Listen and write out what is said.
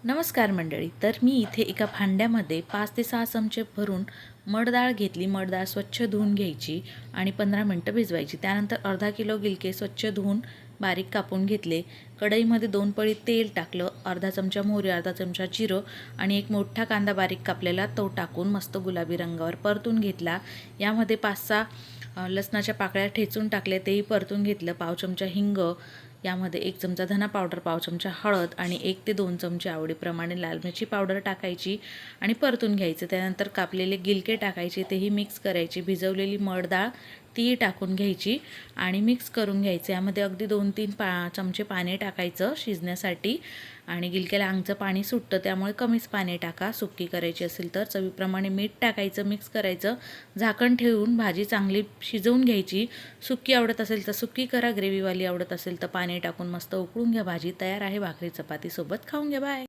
नमस्कार मंडळी. तर मी इथे एका भांड्यामध्ये 5 ते 6 चमचे भरून मडडाळ घेतली. मडडाळ स्वच्छ धुवून घ्यायची आणि 15 मिनटं भिजवायची. त्यानंतर अर्धा किलो गिलके स्वच्छ धुवून बारीक कापून घेतले. कढईमध्ये 2 पळी तेल टाकलं, अर्धा चमचा मोहरी, अर्धा चमचा जिरं आणि एक मोठा कांदा बारीक कापलेला तो टाकून मस्त गुलाबी रंगावर परतून घेतला. यामध्ये 5-6 लसणाच्या पाकळ्या ठेचून टाकल्या, तेही परतून घेतलं. पाव चमचा हिंग, यामध्ये 1 चमचा धना पावडर, पाव चमचा हळद आणि 1 ते 2 चमचे आवडीप्रमाणे लाल मिरची पावडर टाकायची आणि परतून घ्यायचं. त्यानंतर कापलेले गिलके टाकायचे, तेही मिक्स करायचे. भिजवलेली मडडाळ ती टाकून घ्यायची आणि मिक्स करून घ्यायचं. यामध्ये अगदी 2-3 चमचे पाणी टाकायचं शिजण्यासाठी आणि गिलक्याला अंगचं पाणी सुटतं, त्यामुळे कमीच पाणी टाका. सुक्की करायची असेल तर चवीप्रमाणे मीठ टाकायचं, मिक्स करायचं, झाकण ठेवून भाजी चांगली शिजवून घ्यायची. सुक्की आवडत असेल तर सुक्की करा, ग्रेव्हीवाली आवडत असेल तर पाणी टाकून मस्त उकळून घ्या. भाजी तयार आहे. भाकरी चपातीसोबत खाऊन घ्या. बाय.